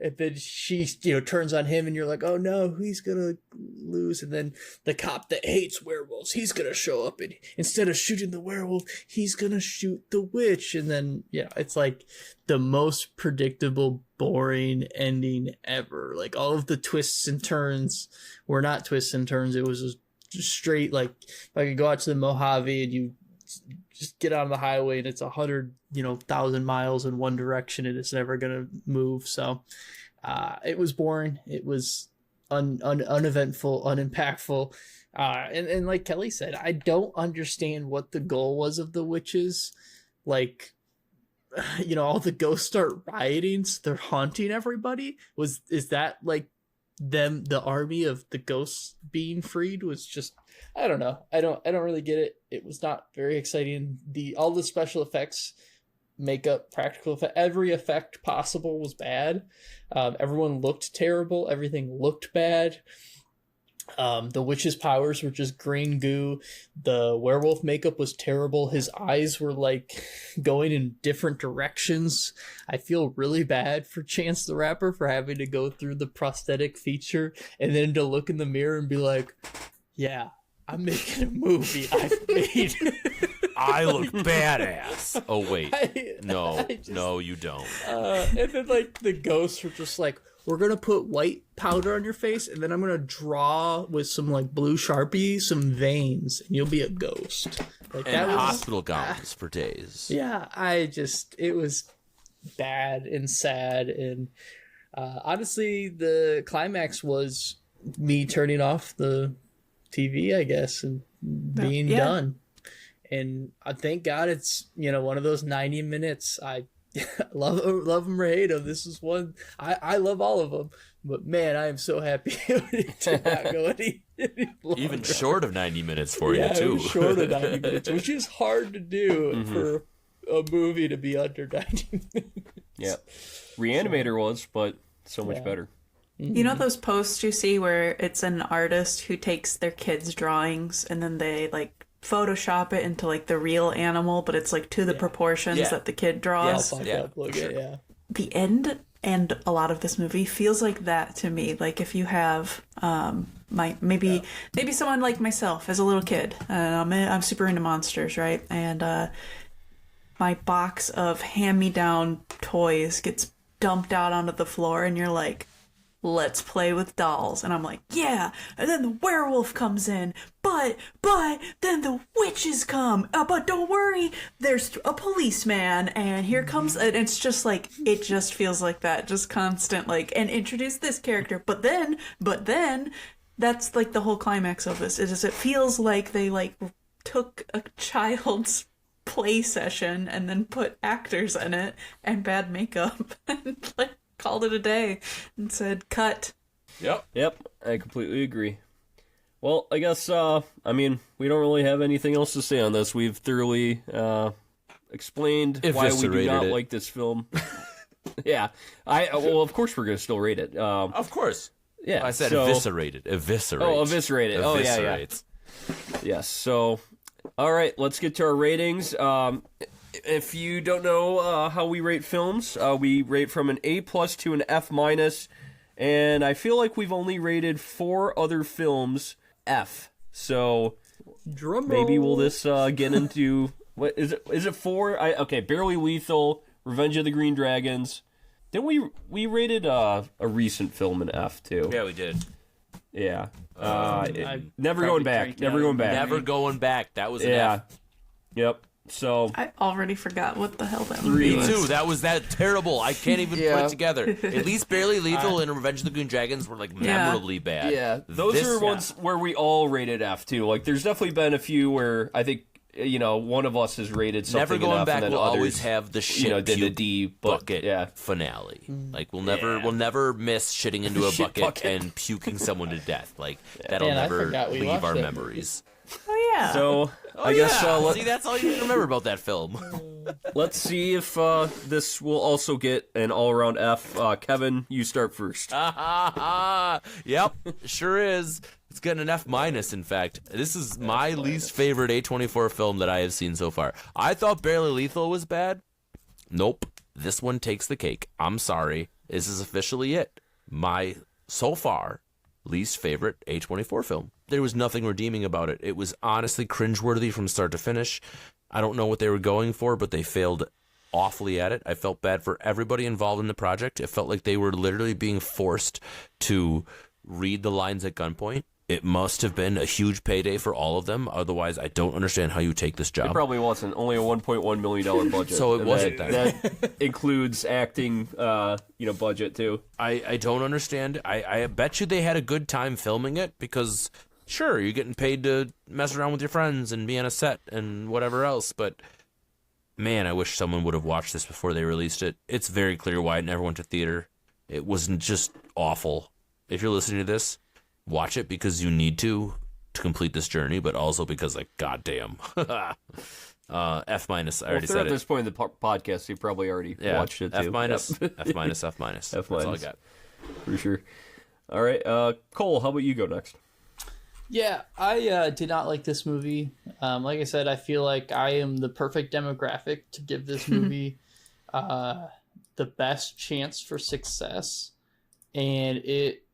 And then she, turns on him, and you're like, oh no, he's gonna lose. And then the cop that hates werewolves, he's gonna show up, and instead of shooting the werewolf, he's gonna shoot the witch. And then, it's like the most predictable, boring ending ever. Like, all of the twists and turns were not twists and turns. It was just straight, like, if I could go out to the Mojave and you just get on the highway and it's 100,000 miles in one direction and it's never gonna move. So it was boring. It was uneventful, unimpactful. And like Kelly said, I don't understand what the goal was of the witches. Like, all the ghosts start rioting, so they're haunting everybody. Is that like them, the army of the ghosts being freed? Was just, I don't know. I don't really get it. It was not very exciting. All the special effects, makeup, practical effect, every effect possible was bad. Everyone looked terrible. Everything looked bad. The witch's powers were just green goo. The werewolf makeup was terrible. His eyes were like going in different directions. I feel really bad for Chance the Rapper for having to go through the prosthetic feature and then to look in the mirror and be like, yeah, I'm making a movie I've made. I look badass. Oh, wait. No, you don't. And then, like, the ghosts were just like, we're going to put white powder on your face, and then I'm going to draw with some, like, blue Sharpie, some veins, and you'll be a ghost. Like, and that was hospital gowns for days. Yeah, it was bad and sad. And honestly, the climax was me turning off the TV, I guess, and being done. And thank God it's, one of those 90 minutes. I love them or hate them. This is one, I love all of them. But man, I am so happy it did not go any longer. Even short of 90 minutes for you, too. Yeah, short of 90 minutes, which is hard to do for a movie to be under 90 minutes. Yeah. Reanimator was, but so much better. You know those posts you see where it's an artist who takes their kids' drawings and then they like Photoshop it into like the real animal, but it's like to the proportions that the kid draws? Yeah. The end and a lot of this movie feels like that to me. Like if you have maybe someone like myself as a little kid, I'm super into monsters, right? And my box of hand-me-down toys gets dumped out onto the floor, and you're like, let's play with dolls. And I'm like, yeah. And then the werewolf comes in, but then the witches come. But don't worry, there's a policeman, and here comes. And it's just like, it just feels like that, just constant, like, and introduce this character. But then, that's like the whole climax of this. It feels like they like took a child's play session and then put actors in it and bad makeup and like called it a day and said cut. Yep, I completely agree. Well, I guess we don't really have anything else to say on this. We've thoroughly explained why we do not like this film. Yeah, of course we're gonna still rate it. Of course. Yeah, I said eviscerated. Eviscerate. Oh, eviscerated. Oh, yeah. Yes. So, all right, let's get to our ratings. If you don't know how we rate films, we rate from an A+ to an F-, and I feel like we've only rated 4 other films F. So maybe we'll just get into what is it? Is it 4? Okay, Barely Lethal, Revenge of the Green Dragons. Then we rated a recent film in F too. Yeah, we did. Yeah. Never Going Back. Never Going Back. Never Going Back. That was an F. Yep. So I already forgot what the hell that Me movie was. too. That was that terrible. I can't even put it together. At least Barely Lethal and Revenge of the Green Dragons were like memorably bad. yeah, those are ones where we all rated F too. Like, there's definitely been a few where I think one of us has rated something. Never Going enough, Back and then will others, always have the shit did the puke D, but bucket finale. Like we'll never miss shitting into a bucket and puking someone to death. Like that'll Man, I never forgot we leave watched our that memories. Oh yeah. So I guess See, that's all you remember about that film. let's see if this will also get an all-around F. Kevin, you start first. Yep, sure is. It's getting an F minus. In fact, this is my least favorite A24 film that I have seen so far. I thought Barely Lethal was bad. Nope, this one takes the cake. I'm sorry. This is officially it. My so far least favorite A24 film. There was nothing redeeming about it. It was honestly cringeworthy from start to finish. I don't know what they were going for, but they failed awfully at it. I felt bad for everybody involved in the project. It felt like they were literally being forced to read the lines at gunpoint. It must have been a huge payday for all of them. Otherwise, I don't understand how you take this job. It probably wasn't. Only a $1.1 million budget. So it wasn't that includes acting, budget too. I don't understand. I bet you they had a good time filming it because, sure, you're getting paid to mess around with your friends and be on a set and whatever else. But, man, I wish someone would have watched this before they released it. It's very clear why it never went to theater. It wasn't just awful. If you're listening to this, watch it because you need to complete this journey, but also because, like, goddamn. F minus. I already said at it. this point in the podcast, you probably already watched it too. F minus. Yep. F minus. F minus. F That's all I minus. got. For sure. All right, Cole, how about you go next? Yeah, I did not like this movie. Like I said, I feel like I am the perfect demographic to give this movie the best chance for success, and it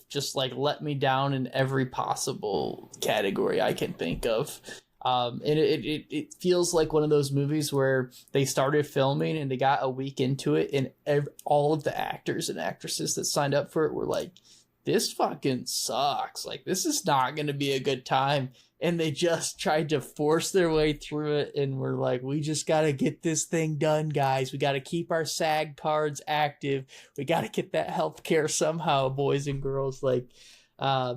just like let me down in every possible category I can think of. And it feels like one of those movies where they started filming and they got a week into it, and all of the actors and actresses that signed up for it were like, this fucking sucks. Like, this is not going to be a good time. And they just tried to force their way through it. And we're like, we just got to get this thing done, guys. We got to keep our SAG cards active. We got to get that healthcare somehow, boys and girls. Like, yeah,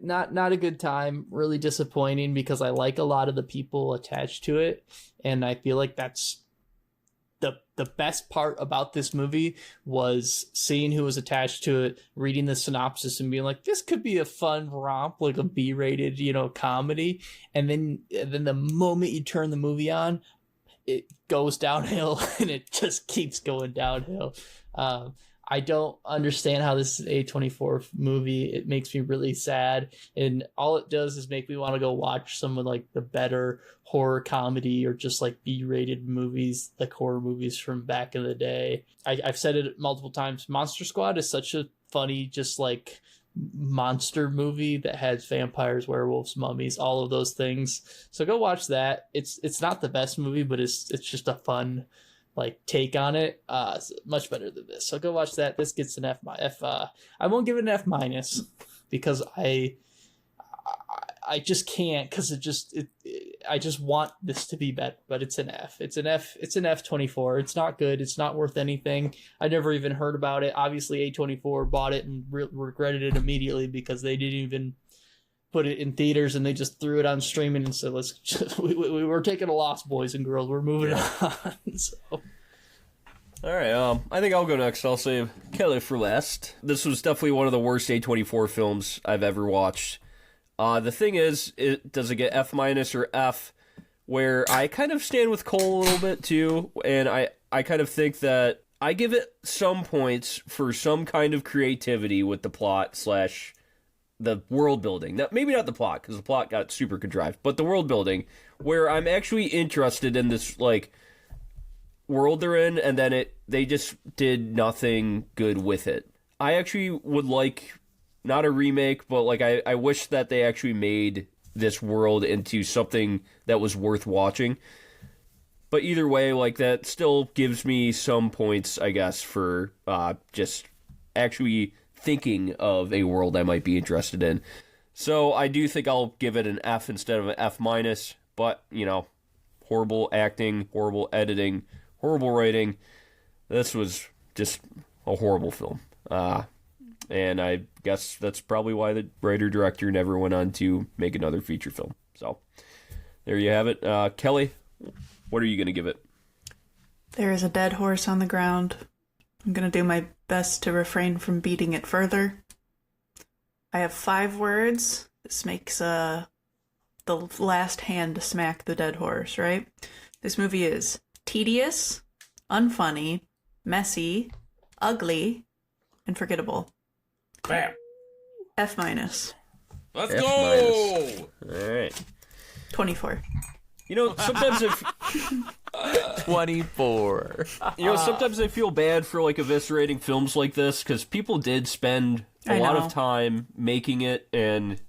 not a good time. Really disappointing because I like a lot of the people attached to it. And I feel like that's the best part about this movie was seeing who was attached to it, reading the synopsis and being like, this could be a fun romp, like a B-rated, comedy. And then the moment you turn the movie on, it goes downhill and it just keeps going downhill. I don't understand how this is an A24 movie. It makes me really sad. And all it does is make me want to go watch some of like the better horror comedy or just like B-rated movies, like horror movies from back in the day. I've said it multiple times. Monster Squad is such a funny, just like monster movie that has vampires, werewolves, mummies, all of those things. So go watch that. It's not the best movie, but it's just a fun like take on it. Much better than this. So go watch that. This gets an F. I won't give it an F minus because I just can't, because I just want this to be better, but it's an F. It's an F24. It's not good. It's not worth anything. I never even heard about it. Obviously A24 bought it and regretted it immediately because they didn't even put it in theaters and they just threw it on streaming and said, we're taking a loss, boys and girls. We're moving on. So. All right, I think I'll go next. I'll save Kelly for last. This was definitely one of the worst A24 films I've ever watched. The thing is, does it get F minus or F? Where I kind of stand with Cole a little bit too, and I kind of think that I give it some points for some kind of creativity with the plot / the world building. Now, maybe not the plot, because the plot got super contrived, but the world building, where I'm actually interested in this like world they're in, and then they just did nothing good with it. I actually would like, not a remake, but like I wish that they actually made this world into something that was worth watching. But either way, like that still gives me some points, I guess, for just actually thinking of a world I might be interested in. So I do think I'll give it an F instead of an F minus, but horrible acting, horrible editing, horrible writing. This was just a horrible film. And I guess that's probably why the writer-director never went on to make another feature film. So, there you have it. Kelly, what are you going to give it? There is a dead horse on the ground. I'm going to do my best to refrain from beating it further. I have 5 words. This makes the last hand smack the dead horse, right? This movie is tedious, unfunny, messy, ugly, and forgettable. Bam. F-. Let's F-. go. All right. 24. You know, sometimes 24. sometimes I feel bad for like eviscerating films like this because people did spend a lot of time making it, and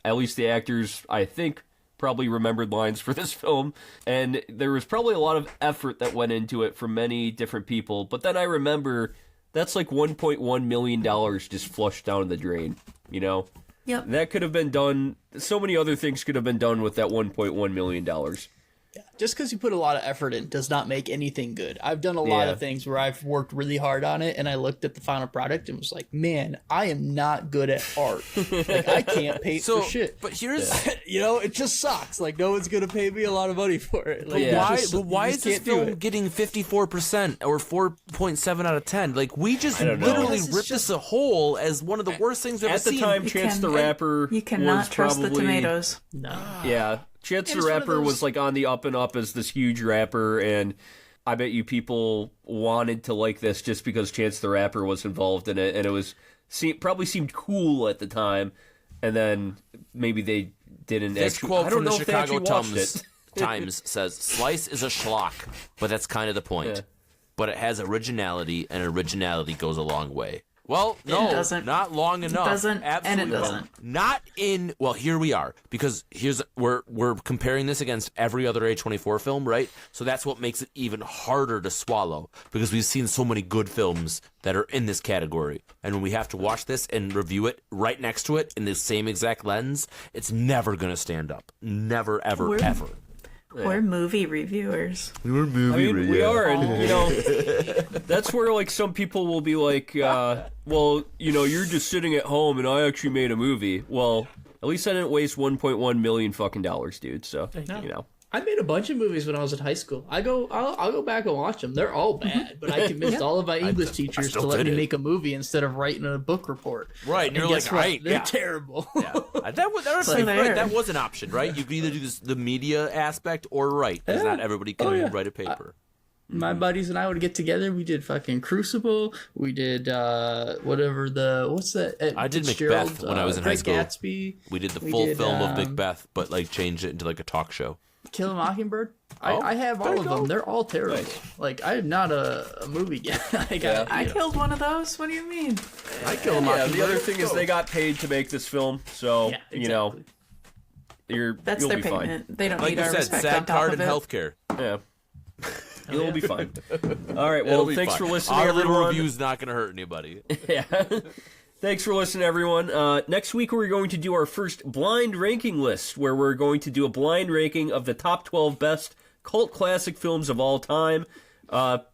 at least the actors, I think, probably remembered lines for this film, and there was probably a lot of effort that went into it from many different people. But then I remember that's like $1.1 million just flushed down the drain. Yep. That could have been done. So many other things could have been done with that $1.1 million. Yeah, just because you put a lot of effort in does not make anything good. I've done a lot of things where I've worked really hard on it, and I looked at the final product and was like, man, I am not good at art. Like, I can't paint for shit. But here's... it just sucks. Like, no one's going to pay me a lot of money for it. Like, why is this film getting 54% or 4.7 out of 10? Like, we just literally ripped this a whole as one of the worst things we've ever seen. At the time, Chance the Rapper You cannot was trust probably... the tomatoes. No. Yeah. Chance the Rapper was like on the up and up as this huge rapper, and I bet you people wanted to like this just because Chance the Rapper was involved in it, and it was probably seemed cool at the time, and then maybe they didn't. This actually, quote I don't from the know if they Chicago actually watched Times says, "Slice is a schlock, but that's kind of the point. Yeah. But it has originality, and originality goes a long way." Well, no, doesn't. not long enough. It doesn't, Absolutely and it doesn't. Not in. Well, here we are, because we're comparing this against every other A24 film, right? So that's what makes it even harder to swallow, because we've seen so many good films that are in this category, and when we have to watch this and review it right next to it in the same exact lens, it's never going to stand up. Never, ever, ever. We're movie reviewers. We were movie we are, and that's where like some people will be like, well, you're just sitting at home, and I actually made a movie. Well, at least I didn't waste $1.1 million fucking dollars, dude. So I made a bunch of movies when I was in high school. I'll go back and watch them. They're all bad, but I convinced all of my English teachers to let me make a movie instead of writing a book report. Right, and you're guess like, what? right, They're yeah. terrible. Yeah. That was an option, right? You could either do the media aspect or write, because not everybody can write a paper. My buddies and I would get together. We did fucking Crucible. We did what's that? I did Macbeth when I was in high school. Gatsby. We did the full film of Macbeth, but like changed it into like a talk show. Kill a Mockingbird. I have all of them. They're all terrible. Nice. Like, I'm not a movie guy. I killed one of those. What do you mean? I killed a Mockingbird. The other thing is they got paid to make this film, so That's you'll their be payment. fine. They don't Like need you our said, respect SAG on top card of and it. healthcare. Yeah. You'll be fine. All right, well, thanks for listening, Our everyone. little review's not going to hurt anybody. Yeah. Thanks for listening, everyone. Next week, we're going to do our first blind ranking list, where we're going to do a blind ranking of the top 12 best cult classic films of all time.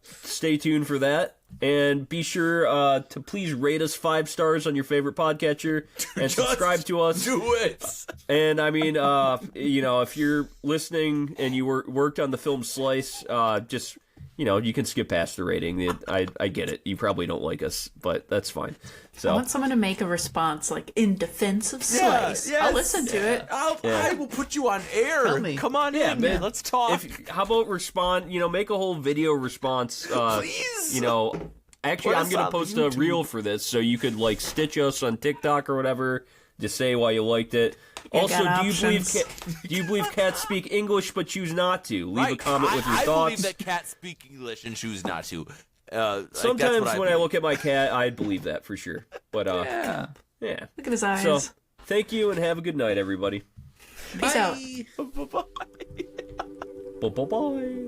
Stay tuned for that. And be sure to please rate us 5 stars on your favorite podcatcher and subscribe to us. Do it! And I mean, if you're listening and you worked on the film Slice, just, you can skip past the rating. I get it. You probably don't like us, but that's fine. So I want someone to make a response, like, in defense of Slice. I'll listen to it. I will put you on air. Tell me. Come on in, man. Let's talk. How about respond, make a whole video response. Please. Actually, I'm going to post a reel for this, so you could, like, stitch us on TikTok or whatever. Just say why you liked it. Also, do you believe cats speak English but choose not to? Leave a comment with your thoughts. I believe that cats speak English and choose not to. Sometimes when I look at my cat, I believe that for sure. But Yeah. yeah. Look at his eyes. So, thank you and have a good night, everybody. Peace out. Bye. Bye-bye.